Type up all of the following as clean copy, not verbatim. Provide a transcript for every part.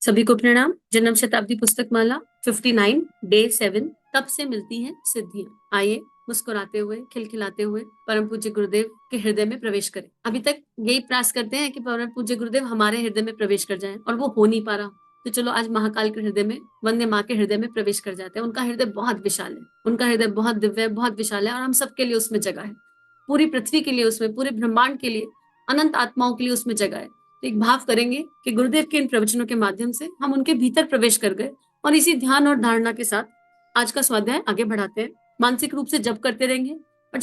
सभी को प्रणाम। जन्म शताब्दी पुस्तक माला 59 डे 7 तब से मिलती हैं सिद्धियां। आइए मुस्कुराते हुए खिलखिलाते हुए परम पूज्य गुरुदेव के हृदय में प्रवेश करें। अभी तक यही प्रयास करते हैं कि परम पूज्य गुरुदेव हमारे हृदय में प्रवेश कर जाएं और वो हो नहीं पा रहा। तो चलो आज महाकाल के हृदय में, वंदे माँ के हृदय में प्रवेश कर जाते हैं। उनका हृदय बहुत विशाल है, उनका हृदय बहुत दिव्य है, बहुत विशाल है और हम सबके लिए उसमें जगह है। पूरी पृथ्वी के लिए उसमें, पूरे ब्रह्मांड के लिए, अनंत आत्माओं के लिए उसमें जगह है। एक भाव करेंगे कि गुरुदेव के इन प्रवचनों के माध्यम से हम उनके भीतर प्रवेश कर गए और इसी ध्यान और धारणा के साथ आज का स्वाध्याय आगे बढ़ाते हैं। मानसिक रूप से जप करते रहेंगे और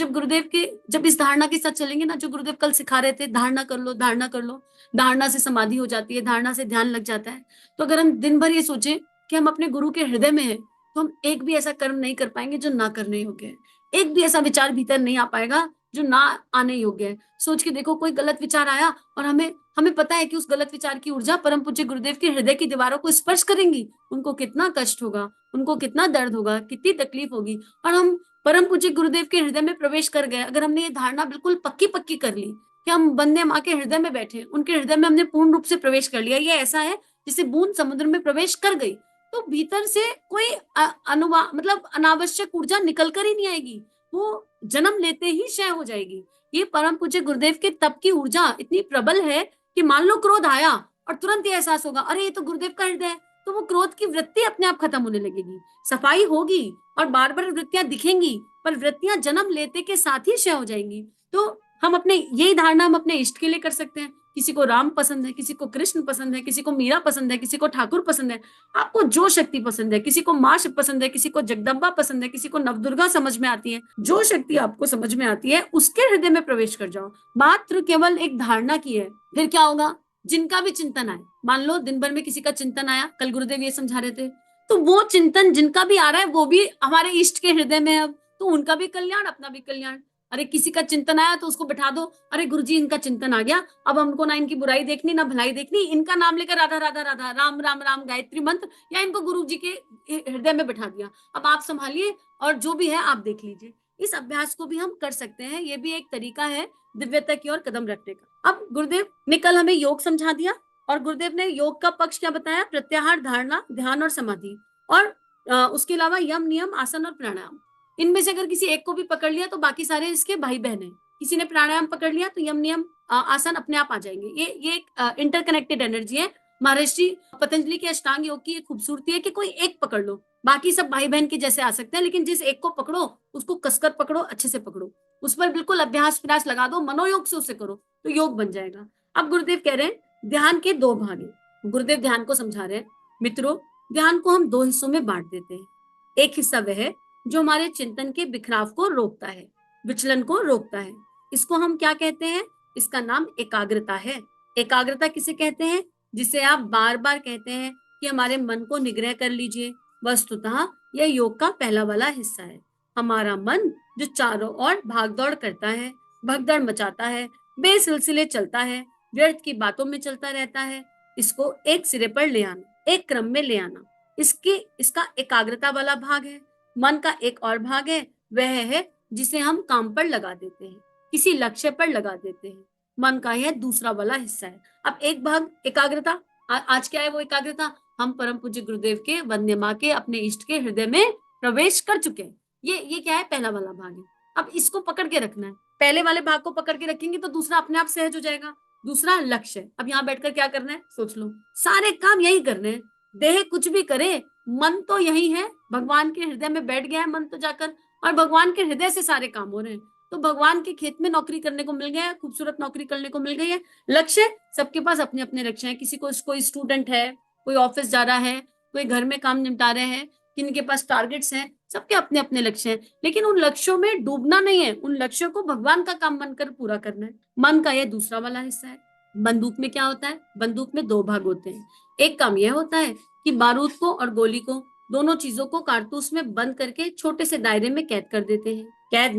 जब इस धारणा के साथ चलेंगे ना, जो गुरुदेव कल सिखा रहे थे, धारणा कर लो, धारणा कर लो, धारणा से समाधि हो जाती है, धारणा से ध्यान लग जाता है। तो अगर हम दिन भर ये सोचें कि हम अपने गुरु के हृदय में हैं, तो हम एक भी ऐसा कर्म नहीं कर पाएंगे जो ना करने योग्य है। एक भी ऐसा विचार भीतर नहीं आ पाएगा जो ना आने योग्य है। सोच के देखो, कोई गलत विचार आया और हमें हमें पता है कि उस गलत विचार की ऊर्जा परम पूज्य गुरुदेव के हृदय की दीवारों को स्पर्श करेंगी। उनको कितना कष्ट होगा, उनको कितना दर्द होगा, कितनी तकलीफ होगी। और हम परम पूज्य गुरुदेव के हृदय में प्रवेश कर गए। अगर हमने ये धारणा बिल्कुल पक्की पक्की कर ली कि हम वंदे माँ के हृदय में बैठे, उनके हृदय में हमने पूर्ण रूप से प्रवेश कर लिया, ये ऐसा है जैसे बूंद समुद्र में प्रवेश कर गई, तो भीतर से कोई मतलब अनावश्यक ऊर्जा निकल कर ही नहीं आएगी। वो जन्म लेते ही क्षय हो जाएगी। ये परम पूज्य गुरुदेव के तप की ऊर्जा इतनी प्रबल है कि मान लो क्रोध आया और तुरंत ये एहसास होगा, अरे ये तो गुरुदेव का हृदय है, तो वो क्रोध की वृत्ति अपने आप खत्म होने लगेगी, सफाई होगी और बार बार वृत्तियां दिखेंगी, पर वृत्तियां जन्म लेते के साथ ही क्षय हो जाएंगी। तो हम अपने यही धारणा हम अपने इष्ट के लिए कर सकते हैं। किसी को राम पसंद है, किसी को कृष्ण पसंद है, किसी को मीरा पसंद है, किसी को ठाकुर पसंद है, आपको जो शक्ति पसंद है, किसी को माँ पसंद है, किसी को जगदम्बा पसंद है, किसी को नवदुर्गा समझ में आती है, जो शक्ति आपको समझ में आती है उसके हृदय में प्रवेश कर जाओ। मात्र केवल एक धारणा की है। फिर क्या होगा? जिनका भी चिंतन आए, मान लो दिन भर में किसी का चिंतन आया, कल गुरुदेव ये समझा रहे थे, तो वो चिंतन जिनका भी आ रहा है वो भी हमारे इष्ट के हृदय में है। अब तो उनका भी कल्याण, अपना भी कल्याण। अरे किसी का चिंतन आया तो उसको बैठा दो, अरे गुरुजी इनका चिंतन आ गया, अब हमको ना इनकी बुराई देखनी ना भलाई देखनी, इनका नाम लेकर राधा राधा राधा राम राम राम गायत्री मंत्र, या इनको गुरु जी के हृदय में बैठा दिया, अब आप संभालिए और जो भी है आप देख लीजिए। इस अभ्यास को भी हम कर सकते हैं, ये भी एक तरीका है दिव्यता की ओर कदम रखने का। अब गुरुदेव ने कल हमें योग समझा दिया और गुरुदेव ने योग का पक्ष क्या बताया? प्रत्याहार, धारणा, ध्यान और समाधि, और उसके अलावा यम, नियम, आसन और प्राणायाम। इनमें से अगर किसी एक को भी पकड़ लिया तो बाकी सारे इसके भाई बहन हैं। किसी ने प्राणायाम पकड़ लिया तो यम, नियम, आसन अपने आप आ जाएंगे। ये एक इंटरकनेक्टेड एनर्जी है। महर्षि पतंजलि के अष्टांग योग की एक खूबसूरती है कि कोई एक पकड़ लो, बाकी सब भाई बहन के जैसे आ सकते हैं, लेकिन जिस एक को पकड़ो उसको कसकर पकड़ो, अच्छे से पकड़ो, उस पर बिल्कुल अभ्यास प्रयास लगा दो, मनोयोग से उसे करो तो योग बन जाएगा। अब गुरुदेव कह रहे हैं ध्यान के दो भाग हैं। गुरुदेव ध्यान को समझा रहे हैं। मित्रों, ध्यान को हम दो हिस्सों में बांट देते हैं। एक हिस्सा वह है जो हमारे चिंतन के बिखराव को रोकता है, विचलन को रोकता है। इसको हम क्या कहते हैं? इसका नाम एकाग्रता है। एकाग्रता किसे कहते हैं? जिसे आप बार बार कहते हैं कि हमारे मन को निग्रह कर लीजिए। वस्तुतः यह योग का पहला वाला हिस्सा है। हमारा मन जो चारों ओर भागदौड़ करता है, भगदड़ मचाता है, बेसिलसिले चलता है, व्यर्थ की बातों में चलता रहता है, इसको एक सिरे पर ले आना, एक क्रम में ले आना, इसका एकाग्रता वाला भाग है। मन का एक और भाग है, वह है जिसे हम काम पर लगा देते हैं, किसी लक्ष्य पर लगा देते हैं। मन का यह दूसरा वाला हिस्सा है। अब एक भाग एकाग्रता, आज क्या है वो एकाग्रता? हम परम पूज्य गुरुदेव के, वंदे माँ के, अपने इष्ट के हृदय में प्रवेश कर चुके हैं। ये क्या है? पहला वाला भाग है। अब इसको पकड़ के रखना है। पहले वाले भाग को पकड़ के रखेंगे तो दूसरा अपने आप सहज हो जाएगा। दूसरा लक्ष्य। अब यहाँ बैठकर क्या करना है सोच लो, सारे काम यही करने हैं। देह कुछ भी करे, मन तो यही है, भगवान के हृदय में बैठ गया है मन तो जाकर, और भगवान के हृदय से सारे काम हो रहे हैं। तो भगवान के खेत में नौकरी करने को मिल गया है, खूबसूरत नौकरी करने को मिल गई है। लक्ष्य, सबके पास अपने अपने लक्ष्य हैं। किसी को, कोई स्टूडेंट है, कोई ऑफिस जा रहा है, कोई घर में काम निपटा रहे हैं, किनके पास टारगेट्स हैं, सबके अपने अपने लक्ष्य हैं। लेकिन उन लक्ष्यों में डूबना नहीं है, उन लक्ष्यों को भगवान का काम बनकर पूरा करना है। मन का यह दूसरा वाला हिस्सा है। बंदूक में क्या होता है? बंदूक में दो भाग होते हैं। एक काम यह होता है कि बारूद को और गोली को, दोनों चीजों को कारतूस में बंद करके छोटे से दायरे में कैद कर देते हैं। कैद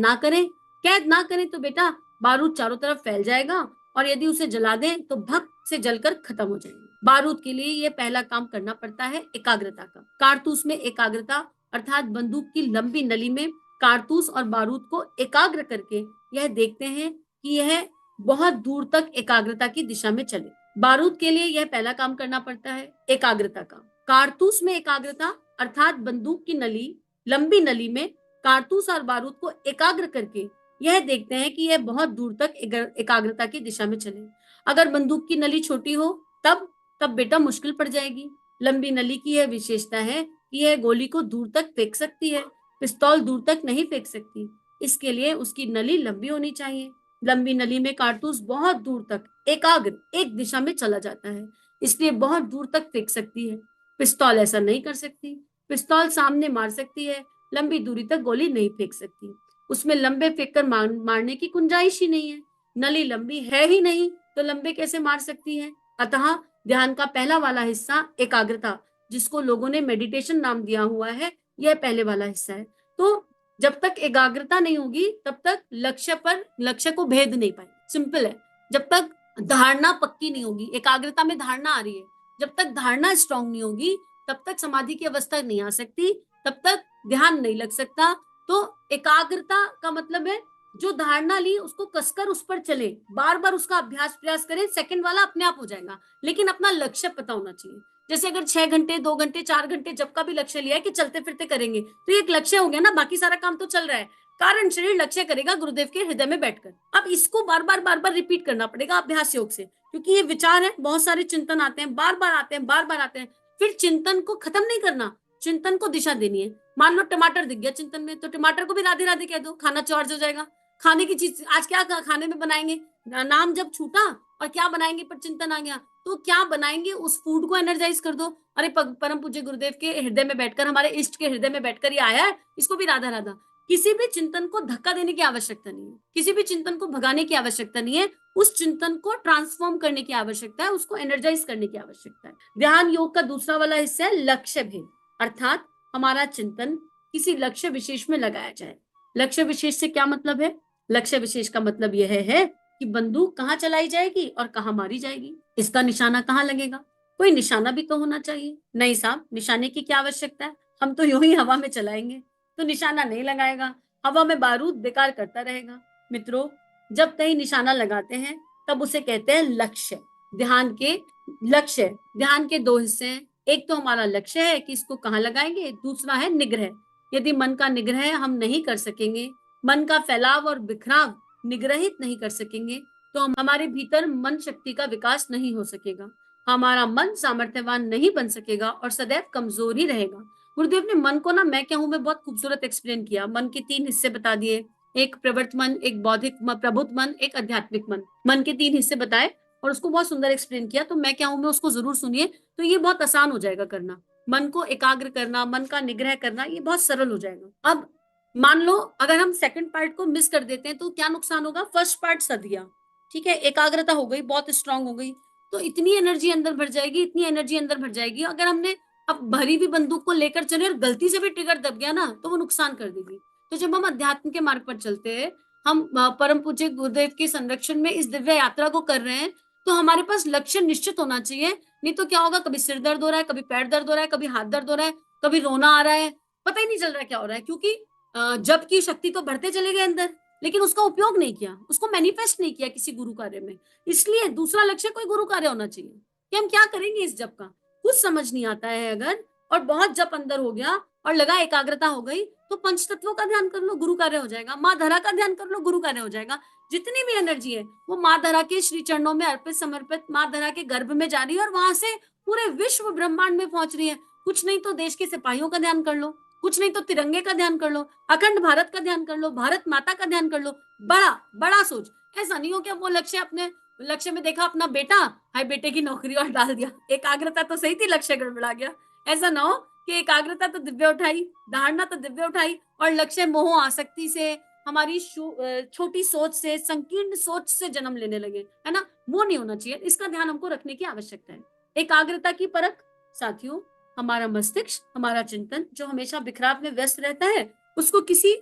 ना करें तो बेटा बारूद चारों तरफ फैल जाएगा, और यदि उसे जला दें तो भक से जलकर खत्म हो जाएंगे। बारूद के लिए ये पहला काम करना पड़ता है एकाग्रता का। कारतूस में एकाग्रता अर्थात बंदूक की लंबी नली में कारतूस और बारूद को एकाग्र करके यह देखते हैं कि यह बहुत दूर तक एकाग्रता की दिशा में चले। बारूद के लिए यह पहला काम करना पड़ता है, एकाग्रता का। कारतूस में एकाग्रता अर्थात बंदूक की नली, लंबी नली में कारतूस और बारूद को एकाग्र करके यह देखते हैं कि यह बहुत दूर तक एकाग्रता की दिशा में चले। अगर बंदूक की नली छोटी हो तब तब बेटा मुश्किल पड़ जाएगी। लंबी नली की यह विशेषता है कि यह गोली को दूर तक फेंक सकती है, पिस्तौल दूर तक नहीं फेंक सकती। इसके लिए उसकी नली लंबी होनी चाहिए। लंबी नली में कारतूस बहुत दूर तक एकाग्र एक दिशा में चला जाता है, इसलिए बहुत दूर तक फेंक सकती है। पिस्तौल ऐसा नहीं कर सकती। पिस्तौल सामने मार सकती है, लंबी दूरी तक गोली नहीं फेंक सकती। उसमें लंबे फेंक कर मारने की गुंजाइश ही नहीं है। नली लंबी है ही नहीं तो लंबे कैसे मार सकती है। अतः ध्यान का पहला वाला हिस्सा एकाग्रता, जिसको लोगों ने मेडिटेशन नाम दिया हुआ है, यह पहले वाला हिस्सा है। तो जब तक एकाग्रता नहीं होगी तब तक लक्ष्य को भेद नहीं पाए। सिंपल है। जब तक धारणा पक्की नहीं होगी, एकाग्रता में धारणा आ रही है, जब तक धारणा स्ट्रांग नहीं होगी तब तक समाधि की अवस्था नहीं आ सकती, तब तक ध्यान नहीं लग सकता। तो एकाग्रता का मतलब है जो धारणा ली उसको कसकर उस पर चले, बार बार उसका अभ्यास प्रयास करें, सेकंड वाला अपने आप हो जाएगा। लेकिन अपना लक्ष्य पता होना चाहिए। जैसे अगर 6 घंटे 2 घंटे 4 घंटे जब का भी लक्ष्य लिया है कि चलते फिरते करेंगे, तो ये एक लक्ष्य हो गया ना, बाकी सारा काम तो चल रहा है। कारण शरीर लक्ष्य करेगा गुरुदेव के हृदय में बैठकर। अब इसको बार बार रिपीट करना पड़ेगा अभ्यास योग से, क्योंकि ये विचार है, बहुत सारे चिंतन आते हैं, बार बार आते हैं, बार बार आते हैं। फिर चिंतन को खत्म नहीं करना, चिंतन को दिशा देनी है। मान लो टमाटर दिख गया चिंतन में, तो टमाटर को भी राधे राधे कह दो, खाना चार्ज हो जाएगा। खाने की चीज आज क्या खाने में बनाएंगे, नाम जब छूटा और क्या बनाएंगे पर चिंतन आ गया, तो क्या बनाएंगे उस फूड को एनर्जाइज कर दो। अरे परम पूज्य गुरुदेव के हृदय में बैठकर, हमारे इष्ट के हृदय में बैठकर ये आया है, इसको भी राधा राधा। किसी भी चिंतन को धक्का देने की आवश्यकता नहीं है, किसी भी चिंतन को भगाने की आवश्यकता नहीं है। उस चिंतन को ट्रांसफॉर्म करने की आवश्यकता है, उसको एनर्जाइज करने की आवश्यकता है। ध्यान योग का दूसरा वाला हिस्सा है लक्ष्य भेद, अर्थात हमारा चिंतन किसी लक्ष्य विशेष में लगाया जाए। लक्ष्य विशेष से क्या मतलब है? लक्ष्य विशेष का मतलब यह है कि बंदूक कहाँ चलाई जाएगी और कहाँ मारी जाएगी, इसका निशाना कहाँ लगेगा। कोई निशाना भी तो होना चाहिए। नहीं साहब, निशाने की क्या आवश्यकता है, हम तो यूं ही हवा में चलाएंगे, तो निशाना नहीं लगाएगा, हवा में बारूद बेकार करता रहेगा। मित्रों, जब कहीं निशाना लगाते हैं तब उसे कहते हैं लक्ष्य। ध्यान के लक्ष्य, ध्यान के दो हिस्से हैं। एक तो हमारा लक्ष्य है कि इसको कहाँ लगाएंगे, दूसरा है निग्रह। यदि मन का निग्रह हम नहीं कर सकेंगे, मन का फैलाव और बिखराव निग्रहित नहीं कर सकेंगे, तो हमारे भीतर मन शक्ति का विकास नहीं हो सकेगा, हमारा मन सामर्थ्यवान नहीं बन सकेगा और सदैव कमजोर ही रहेगा। गुरुदेव ने मन को ना मैं क्या हूं में बहुत खूबसूरत एक्सप्लेन किया। मन के 3 हिस्से बता दिए, एक प्रवृत्त मन, एक बौद्धिक प्रबुद्ध मन, एक आध्यात्मिक मन। मन के 3 हिस्से बताए और उसको बहुत सुंदर एक्सप्लेन किया। तो मैं क्या हूं में उसको जरूर सुनिए, तो ये बहुत आसान हो जाएगा करना। मन को एकाग्र करना, मन का निग्रह करना, ये बहुत सरल हो जाएगा। अब मान लो अगर हम सेकंड पार्ट को मिस कर देते हैं तो क्या नुकसान होगा। फर्स्ट पार्ट सदिया, ठीक है, एकाग्रता हो गई, बहुत स्ट्रांग हो गई, तो इतनी एनर्जी अंदर भर जाएगी, इतनी एनर्जी अंदर भर जाएगी। अगर हमने अब भरी हुई बंदूक को लेकर चले और गलती से भी ट्रिगर दब गया ना, तो वो नुकसान कर देगी। तो जब हम अध्यात्म के मार्ग पर चलते हैं, हम परम पूज्य गुरुदेव के संरक्षण में इस दिव्य यात्रा को कर रहे हैं, तो हमारे पास लक्ष्य निश्चित होना चाहिए। नहीं तो क्या होगा, कभी सिर दर्द हो रहा है, कभी पैर दर्द हो रहा है, कभी हाथ दर्द हो रहा है, कभी रोना आ रहा है, पता ही नहीं चल रहा है क्या हो रहा है। क्योंकि जब की शक्ति तो बढ़ते चले गए अंदर, लेकिन उसका उपयोग नहीं किया, उसको मैनिफेस्ट नहीं किया किसी गुरु कार्य में। इसलिए दूसरा लक्ष्य कोई गुरु कार्य होना चाहिए कि हम क्या करेंगे इस जप का, कुछ समझ नहीं आता है अगर, और बहुत जप अंदर हो गया और लगा एकाग्रता हो गई, तो पंच तत्वों का ध्यान कर लो, गुरु कार्य हो जाएगा। माँ धरा का ध्यान कर लो, गुरु कार्य हो जाएगा। जितनी भी एनर्जी है वो माँ धरा के श्री चरणों में अर्पित समर्पित माँ धरा के गर्भ में जा रही है और वहां से पूरे विश्व ब्रह्मांड में पहुंच रही है। कुछ नहीं तो देश के सिपाहियों का ध्यान कर लो, कुछ नहीं तो तिरंगे का ध्यान कर लो, अखंड भारत का ध्यान कर लो, भारत माता का ध्यान कर लो। बड़ा बड़ा सोच। ऐसा नहीं हो कि वो लक्ष्य, अपने लक्ष्य में देखा अपना बेटा, हाय बेटे की नौकरी और डाल दिया। एकाग्रता तो सही थी, लक्ष्य गड़बड़ा गया। ऐसा ना हो कि एकाग्रता तो दिव्य उठाई, धारणा तो दिव्य उठाई, और लक्ष्य मोह आसक्ति से, हमारी छोटी सोच से, संकीर्ण सोच से जन्म लेने लगे, है ना। वो नहीं होना चाहिए, इसका ध्यान हमको रखने की आवश्यकता है। एकाग्रता की परख साथियों, हमारा मस्तिष्क, हमारा चिंतन जो हमेशा बिखराव में व्यस्त रहता है, उसको किसी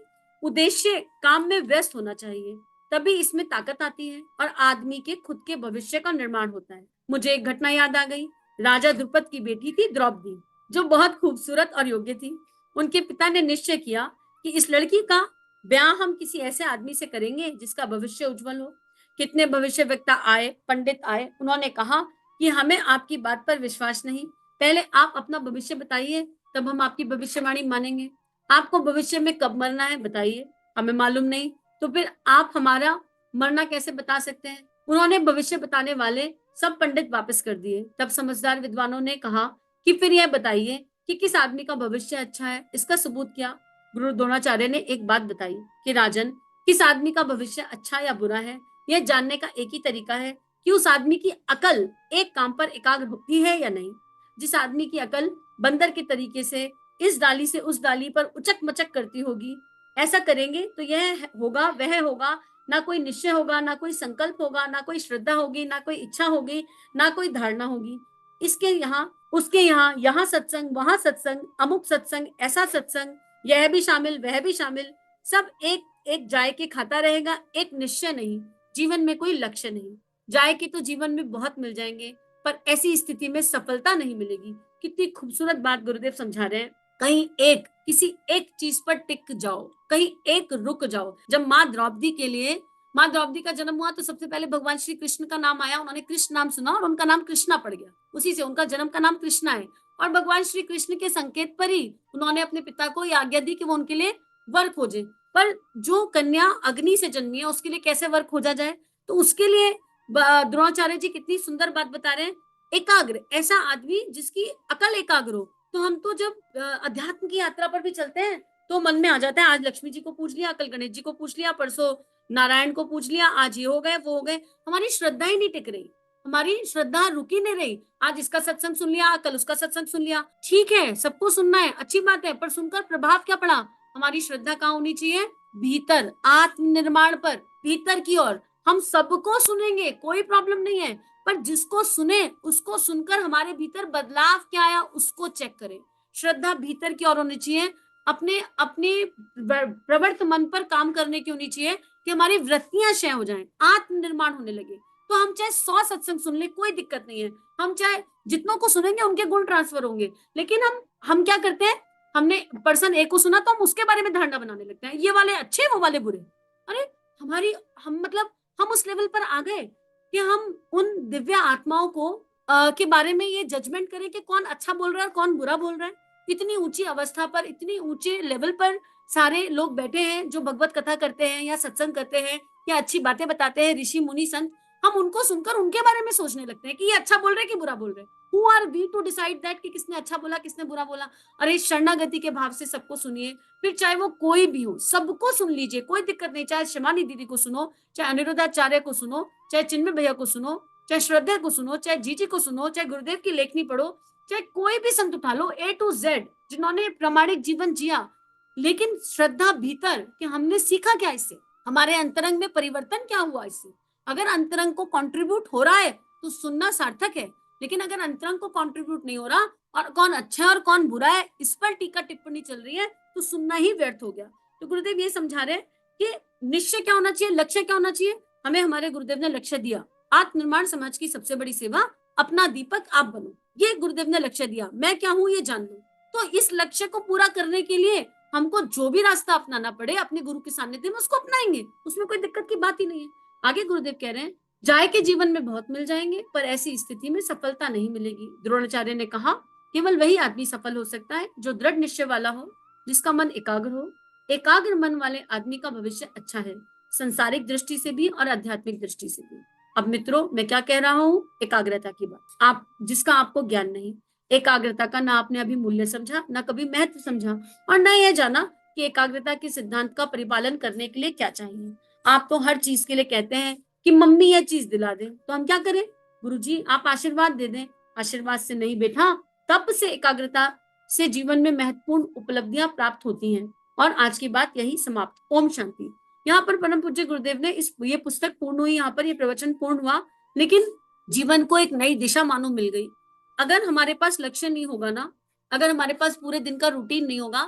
उद्देश्य काम में व्यस्त होना चाहिए, तभी इसमें ताकत आती है और आदमी के खुद के भविष्य का निर्माण होता है। मुझे एक घटना याद आ गई। राजा द्रुपद की बेटी थी द्रौपदी, जो बहुत खूबसूरत और योग्य थी। उनके पिता ने निश्चय किया कि इस लड़की का ब्याह हम किसी ऐसे आदमी से करेंगे जिसका भविष्य उज्जवल हो। कितने भविष्य वक्ता आए, पंडित आए, उन्होंने कहा कि हमें आपकी बात पर विश्वास नहीं, पहले आप अपना भविष्य बताइए, तब हम आपकी भविष्यवाणी मानेंगे। आपको भविष्य में कब मरना है बताइए, हमें मालूम नहीं, तो फिर आप हमारा मरना कैसे बता सकते हैं? उन्होंने भविष्य बताने वाले सब पंडित वापस कर दिए। तब समझदार विद्वानों ने कहा कि फिर यह बताइए कि किस आदमी का भविष्य अच्छा है, इसका सबूत क्या? गुरु द्रोणाचार्य ने एक बात बताई कि राजन, किस आदमी का भविष्य अच्छा या बुरा है, यह जानने का एक ही तरीका है कि उस आदमी की अकल एक काम पर एकाग्र होती है या नहीं। जिस आदमी की अकल बंदर के तरीके से इस डाली से उस डाली पर उचक मचक करती होगी, ऐसा करेंगे तो यह होगा वह होगा, ना कोई निश्चय होगा, ना कोई संकल्प होगा, ना कोई श्रद्धा होगी, ना कोई इच्छा होगी, ना कोई धारणा होगी। इसके यहाँ उसके यहाँ, यहाँ सत्संग, वहां सत्संग, अमुक सत्संग, ऐसा सत्संग, यह भी शामिल, वह भी शामिल, सब एक एक जाय के खाता रहेगा, एक निश्चय नहीं, जीवन में कोई लक्ष्य नहीं। जाय के तो जीवन में बहुत मिल जाएंगे, पर ऐसी स्थिति में सफलता नहीं मिलेगी। कितनी खूबसूरत बात गुरुदेव समझा रहे हैं। कहीं एक किसी एक चीज पर टिक जाओ, कहीं एक रुक जाओ। जब माँ द्रौपदी का जन्म हुआ तो सबसे पहले भगवान श्री कृष्ण का नाम आया, उन्होंने कृष्ण नाम सुना और उनका नाम कृष्णा पड़ गया, उसी से उनका जन्म का नाम कृष्णा है। और भगवान श्री कृष्ण के संकेत पर ही उन्होंने अपने पिता को यह आज्ञा दी कि वो उनके लिए वर खोजे। पर जो कन्या अग्नि से जन्मी है उसके लिए कैसे वर खोजा जाए, तो उसके लिए द्रोणाचार्य जी कितनी सुंदर बात बता रहे हैं। एकाग्र, ऐसा आदमी जिसकी अकल एकाग्र हो। तो हम तो जब अध्यात्म की यात्रा पर भी चलते हैं तो मन में आ जाता है, आज लक्ष्मी जी को पूछ लिया, कल गणेश जी को पूछ लिया, परसों नारायण को पूछ लिया, आज ये हो गए वो हो गए। हमारी श्रद्धा ही नहीं टिक रही, हमारी श्रद्धा रुकी नहीं रही। आज इसका सत्संग सुन लिया, कल उसका सत्संग सुन लिया, ठीक है, सबको सुनना है, अच्छी बात है, पर सुनकर प्रभाव क्या पड़ा? हमारी श्रद्धा कहाँ होनी चाहिए? भीतर, आत्मनिर्माण पर, भीतर की ओर। हम सबको सुनेंगे, कोई प्रॉब्लम नहीं है, पर जिसको सुने उसको सुनकर हमारे भीतर बदलाव क्या आया उसको चेक करें। श्रद्धा भीतर की ओर होनी चाहिए, अपने अपने प्रवर्त मन पर काम करने की होनी चाहिए कि हमारी वृत्तियां क्षय हो जाएं, आत्मनिर्माण होने लगे। तो हम चाहे 100 सत्संग सुन ले, कोई दिक्कत नहीं है, हम चाहे जितनों को सुनेंगे उनके गुण ट्रांसफर होंगे। लेकिन हम क्या करते हैं, हमने पर्सन ए को सुना तो हम उसके बारे में धारणा बनाने लगते हैं, ये वाले अच्छे, वो वाले बुरे। अरे हमारी हम मतलब हम उस लेवल पर आ गए कि हम उन दिव्य आत्माओं को के बारे में ये जजमेंट करें कि कौन अच्छा बोल रहा है और कौन बुरा बोल रहा है। इतनी ऊंची अवस्था पर, इतनी ऊंचे लेवल पर सारे लोग बैठे हैं जो भगवत कथा करते हैं या सत्संग करते हैं या अच्छी बातें बताते हैं, ऋषि मुनि संत। हम उनको सुनकर उनके बारे में सोचने लगते हैं कि ये अच्छा बोल रहे कि बुरा बोल रहे। Who are we to decide that कि किसने अच्छा बोला किसने बुरा बोला? अरे शरणागति के भाव से सबको सुनिए, फिर चाहे वो कोई भी हो सबको सुन लीजिए, कोई दिक्कत नहीं। चाहे शिवानी दीदी को सुनो, चाहे अनिरुद्धाचार्य को सुनो, चाहे चिन्मय भैया को सुनो, चाहे श्रद्धा को सुनो, चाहे जीजी को सुनो, चाहे गुरुदेव की लेखनी पढ़ो, चाहे कोई भी संत उठा लो A to Z जिन्होंने प्रामाणिक जीवन जिया। लेकिन श्रद्धा भीतर कि हमने सीखा क्या इससे, हमारे अंतरंग में परिवर्तन क्या हुआ इससे। अगर अंतरंग को कंट्रीब्यूट हो रहा है तो सुनना सार्थक है, लेकिन अगर अंतरंग को कंट्रीब्यूट नहीं हो रहा और कौन अच्छा है और कौन बुरा है इस पर टीका टिप्पणी चल रही है तो सुनना ही व्यर्थ हो गया। तो गुरुदेव ये समझा रहे कि निश्चय क्या होना चाहिए, लक्ष्य क्या होना चाहिए। हमें हमारे गुरुदेव ने लक्ष्य दिया, आत्मनिर्माण समाज की सबसे बड़ी सेवा, अपना दीपक आप बनो, ये गुरुदेव ने लक्ष्य दिया। मैं क्या हूं ये जान लो। तो इस लक्ष्य को पूरा करने के लिए हमको जो भी रास्ता अपनाना पड़े अपने गुरु के सानिध्य में उसको अपनाएंगे, उसमें कोई दिक्कत की बात ही नहीं है। आगे गुरुदेव कह रहे हैं, जाय के जीवन में बहुत मिल जाएंगे पर ऐसी स्थिति में सफलता नहीं मिलेगी। द्रोणाचार्य ने कहा, केवल वही आदमी सफल हो सकता है जो दृढ़ निश्चय वाला हो, जिसका मन एकाग्र हो। एकाग्र मन वाले आदमी का भविष्य अच्छा है, संसारिक दृष्टि से भी और आध्यात्मिक दृष्टि से भी। अब मित्रों मैं क्या कह रहा हूँ, एकाग्रता की बात, आप जिसका आपको ज्ञान नहीं, एकाग्रता का ना आपने अभी मूल्य समझा, ना कभी महत्व समझा, और ना यह जाना कि एकाग्रता के सिद्धांत का परिपालन करने के लिए क्या चाहिए। आप तो हर चीज के लिए कहते हैं कि मम्मी यह चीज दिला दे, तो हम क्या करें, गुरुजी आप आशीर्वाद दे दें। आशीर्वाद से नहीं बेटा, तप से, एकाग्रता से जीवन में महत्वपूर्ण उपलब्धियां प्राप्त होती हैं। और आज की बात यही समाप्त। ओम शांति। यहाँ पर परम पूज्य गुरुदेव ने ये पुस्तक पूर्ण हुई, यहाँ पर ये प्रवचन पूर्ण हुआ, लेकिन जीवन को एक नई दिशा मानो मिल गई। अगर हमारे पास लक्ष्य नहीं होगा ना, अगर हमारे पास पूरे दिन का रूटीन नहीं होगा,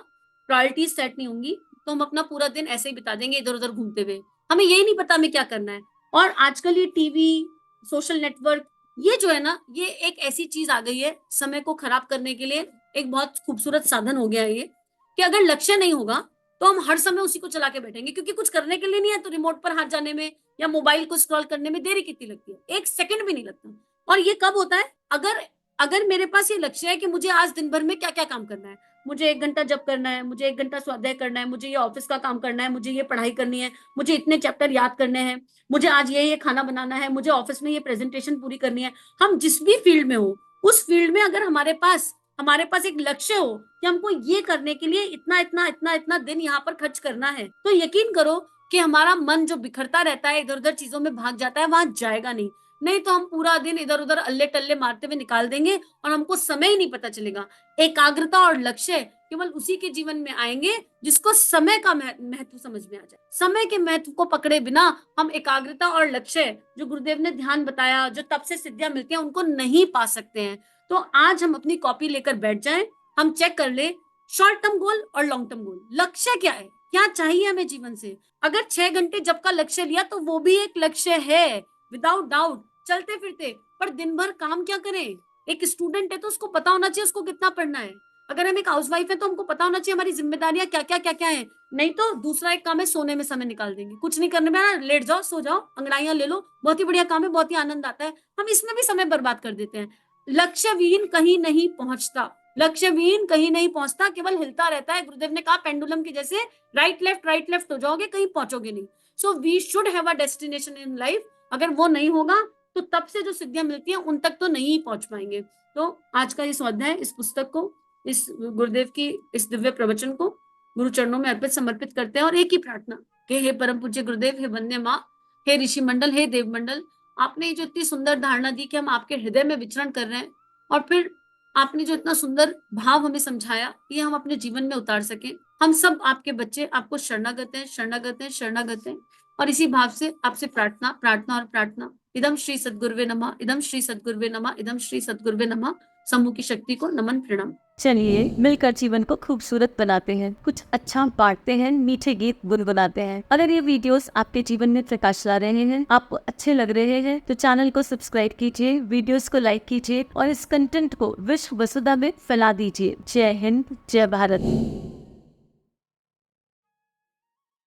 प्रायोरिटीज सेट नहीं होंगी, तो हम अपना पूरा दिन ऐसे ही बिता देंगे इधर उधर घूमते हुए, हमें यही नहीं पता हमें क्या करना है। और आजकल ये टीवी, सोशल नेटवर्क, ये जो है ना, ये एक ऐसी चीज आ गई है समय को खराब करने के लिए, एक बहुत खूबसूरत साधन हो गया है ये, कि अगर लक्ष्य नहीं होगा तो हम हर समय उसी को चला के बैठेंगे, क्योंकि कुछ करने के लिए नहीं है तो रिमोट पर हाथ जाने में या मोबाइल को स्क्रॉल करने में देरी कितनी लगती है, 1 सेकंड भी नहीं लगता। और ये कब होता है? अगर अगर मेरे पास ये लक्ष्य है कि मुझे आज दिन भर में क्या-क्या काम करना है। मुझे 1 घंटा जप करना है, मुझे 1 घंटा स्वाध्याय करना है, मुझे ये ऑफिस का काम करना है, मुझे ये पढ़ाई करनी है, मुझे इतने चैप्टर याद करने हैं, मुझे आज ये खाना बनाना है, मुझे ऑफिस में ये प्रेजेंटेशन पूरी करनी है। हम जिस भी फील्ड में हो, उस फील्ड में अगर हमारे पास एक लक्ष्य हो कि हमको ये करने के लिए इतना दिन यहाँ पर खर्च करना है, तो यकीन करो कि हमारा मन जो बिखरता रहता है, इधर-उधर चीजों में भाग जाता है, वहां जाएगा नहीं। नहीं तो हम पूरा दिन इधर-उधर अल्ले-टल्ले मारते हुए निकाल देंगे और हमको समय ही नहीं पता चलेगा। एकाग्रता और लक्ष्य केवल उसी के जीवन में आएंगे जिसको समय का महत्व समझ में आ जाए। समय के महत्व को पकड़े बिना हम एकाग्रता और लक्ष्य, जो गुरुदेव ने ध्यान बताया, जो तप से सिद्धियां मिलती हैं, उनको नहीं पा सकते हैं। तो आज हम अपनी कॉपी लेकर बैठ जाएं, हम चेक कर ले शॉर्ट टर्म गोल और लॉन्ग टर्म गोल। लक्ष्य क्या है, क्या चाहिए हमें जीवन से। अगर 6 घंटे जब का लक्ष्य लिया तो वो भी एक लक्ष्य है, विदाउट डाउट। चलते फिरते, पर दिन भर काम क्या करें। एक स्टूडेंट है तो उसको पता होना चाहिए उसको कितना पढ़ना है। अगर हम एक हाउसवाइफ है तो हमको पता होना चाहिए हमारी जिम्मेदारियां क्या क्या है। नहीं तो दूसरा एक काम है, सोने में समय निकाल देंगे, कुछ नहीं करने में ना, लेट जाओ, सो जाओ, अंगड़ाइयां ले लो, बहुत ही बढ़िया काम है, बहुत ही आनंद आता है, हम इसमें भी समय बर्बाद कर देते हैं। लक्ष्यहीन कहीं नहीं पहुंचता, लक्ष्यहीन कहीं नहीं पहुंचता, केवल हिलता रहता है। गुरुदेव ने कहा पेंडुलम की जैसे राइट लेफ्ट हो जाओगे, कहीं पहुंचोगे नहीं। So we should have a destination in life. अगर वो नहीं होगा तो तब से जो सिद्धियां मिलती हैं उन तक तो नहीं पहुंच पाएंगे। तो आज का इस अध्याय, इस पुस्तक को, इस गुरुदेव की इस दिव्य प्रवचन को गुरु चरणों में अर्पित समर्पित करते हैं और एक ही प्रार्थना कि हे परम पूज्य गुरुदेव, हे वंदे माँ, हे ऋषि मंडल, हे देव मंडल, आपने जो इतनी सुंदर धारणा दी कि हम आपके हृदय में विचरण कर रहे हैं, और फिर आपने जो इतना सुंदर भाव हमें समझाया, ये हम अपने जीवन में उतार सकें। हम सब आपके बच्चे आपको शरणागत हैं, शरणागत हैं, शरणागत हैं। और इसी भाव से आपसे प्रार्थना प्रार्थना और प्रार्थना। इदम श्री सद्गुरुवे नमः, इदम श्री सद्गुरुवे नमः, इदम श्री सद्गुरुवे नमः। समूह की शक्ति को नमन प्रणाम। चलिए मिलकर जीवन को खूबसूरत बनाते हैं, कुछ अच्छा बांटते हैं, मीठे गीत गुनगुनाते हैं। अगर ये वीडियोस आपके जीवन में प्रकाश ला रहे हैं, आपको अच्छे लग रहे हैं, तो चैनल को सब्सक्राइब कीजिए, वीडियोस को लाइक कीजिए और इस कंटेंट को विश्व वसुधा में फैला दीजिए। जय हिंद, जय भारत।